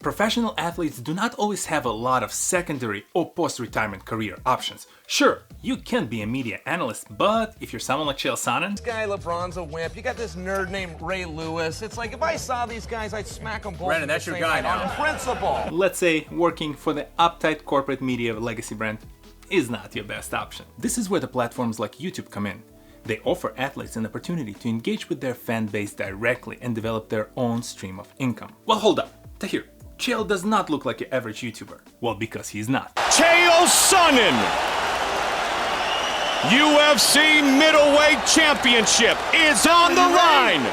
Professional athletes do not always have a lot of secondary or post-retirement career options. Sure, you can be a media analyst, but if you're someone like Chael Sonnen... This guy LeBron's a wimp. You got this nerd named Ray Lewis. It's like if I saw these guys, I'd smack them both. Brandon, that's your guy now. On principle. Let's say working for the uptight corporate media legacy brand is not your best option. This is where the platforms like YouTube come in. They offer athletes an opportunity to engage with their fan base directly and develop their own stream of income. Well, hold up. TohirT, Chael does not look like your average YouTuber. Well, because he's not. Chael Sonnen! UFC Middleweight Championship is on the line!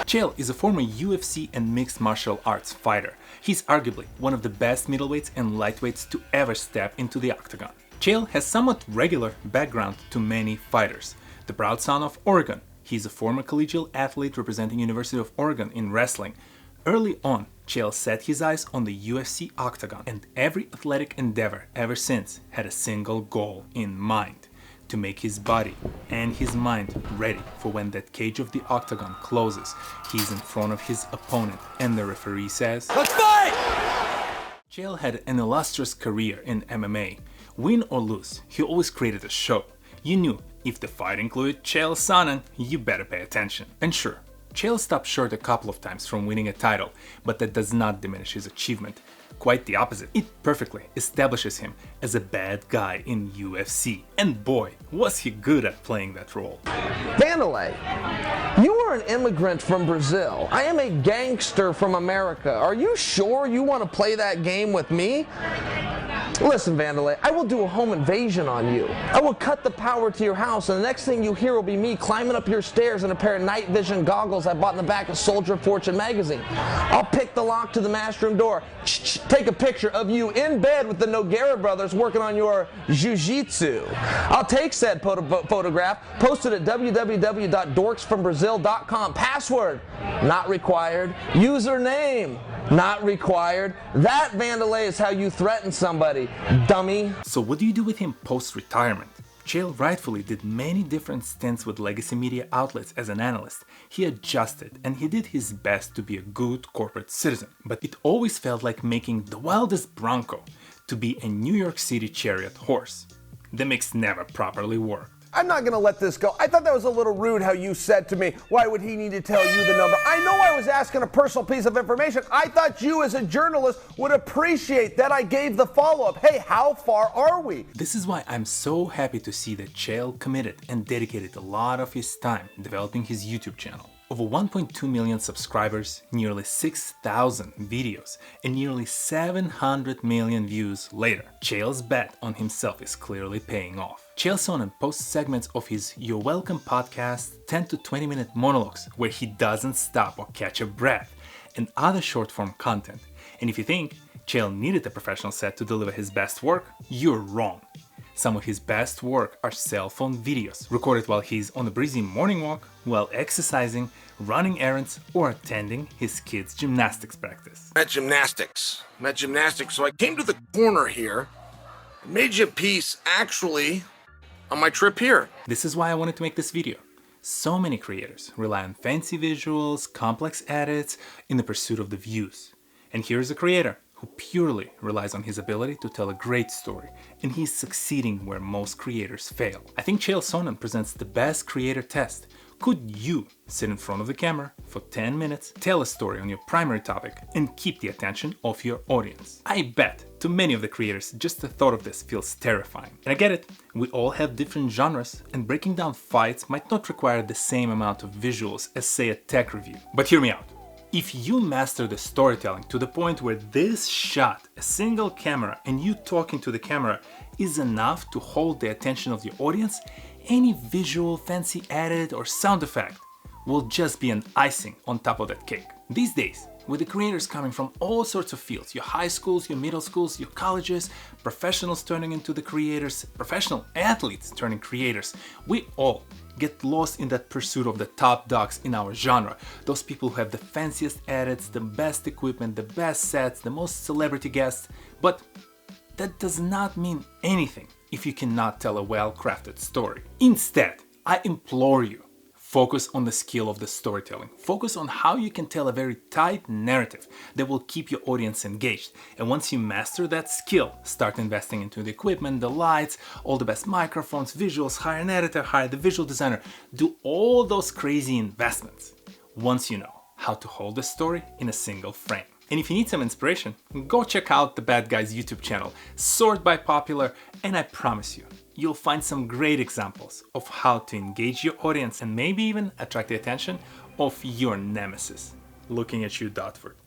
Chael is a former UFC and mixed martial arts fighter. He's arguably one of the best middleweights and lightweights to ever step into the octagon. Chael has somewhat regular background to many fighters. The proud son of Oregon, he's a former collegiate athlete representing University of Oregon in wrestling. Early on, Chael set his eyes on the UFC octagon, and every athletic endeavor ever since had a single goal in mind: to make his body and his mind ready for when that cage of the octagon closes. He's in front of his opponent and the referee says, "Let's fight!" Chael had an illustrious career in MMA. Win or lose, he always created a show. You knew if the fight included Chael Sonnen, you better pay attention. And sure, Chael stopped short a couple of times from winning a title, but that does not diminish his achievement. Quite the opposite. It perfectly establishes him as a bad guy in UFC. And boy, was he good at playing that role. Vanderlei, you are an immigrant from Brazil. I am a gangster from America. Are you sure you want to play that game with me? Listen, Vanderlei, I will do a home invasion on you. I will cut the power to your house, and the next thing you hear will be me climbing up your stairs in a pair of night vision goggles I bought in the back of Soldier of Fortune magazine. I'll pick the lock to the master room door, take a picture of you in bed with the Nogueira brothers working on your jiu-jitsu. I'll take said photograph, post it at www.dorksfrombrazil.com. Password, not required. Username, not required. That, Vanderlei, is how you threaten somebody, dummy. So what do you do with him post-retirement? Chael rightfully did many different stints with legacy media outlets as an analyst. He adjusted and he did his best to be a good corporate citizen. But it always felt like making the wildest bronco to be a New York City chariot horse. The mix never properly worked. I'm not going to let this go. I thought that was a little rude how you said to me, why would he need to tell you the number? I know I was asking a personal piece of information. I thought you as a journalist would appreciate that I gave the follow-up. Hey, how far are we? This is why I'm so happy to see that Chael committed and dedicated a lot of his time developing his YouTube channel. Over 1.2 million subscribers, nearly 6,000 videos, and nearly 700 million views later, Chael's bet on himself is clearly paying off. Chael Sonnen posts segments of his You're Welcome podcast, 10 to 20 minute monologues where he doesn't stop or catch a breath, and other short form content. And if you think Chael needed a professional set to deliver his best work, you're wrong. Some of his best work are cell phone videos, recorded while he's on a breezy morning walk, while exercising, running errands, or attending his kids' gymnastics practice. Met gymnastics, so I came to the corner here, made you a piece actually on my trip here. This is why I wanted to make this video. So many creators rely on fancy visuals, complex edits, in the pursuit of the views. And here's a creator who purely relies on his ability to tell a great story, and he's succeeding where most creators fail. I think Chael Sonnen presents the best creator test. Could you sit in front of the camera for 10 minutes, tell a story on your primary topic, and keep the attention of your audience? I bet to many of the creators just the thought of this feels terrifying. And I get it, we all have different genres, and breaking down fights might not require the same amount of visuals as, say, a tech review. But hear me out. If you master the storytelling to the point where this shot, a single camera, and you talking to the camera is enough to hold the attention of the audience, any visual, fancy edit, or sound effect will just be an icing on top of that cake. These days, with the creators coming from all sorts of fields, your high schools, your middle schools, your colleges, professionals turning into the creators, professional athletes turning creators, we all get lost in that pursuit of the top dogs in our genre. Those people who have the fanciest edits, the best equipment, the best sets, the most celebrity guests. But that does not mean anything if you cannot tell a well-crafted story. Instead, I implore you, Focus on the skill of the storytelling. Focus on how you can tell a very tight narrative that will keep your audience engaged. And once you master that skill, start investing into the equipment, the lights, all the best microphones, visuals, hire an editor, hire the visual designer. Do all those crazy investments once you know how to hold the story in a single frame. And if you need some inspiration, go check out the Bad Guys YouTube channel, sort by popular, and I promise you, you'll find some great examples of how to engage your audience and maybe even attract the attention of your nemesis looking at you, TohirT.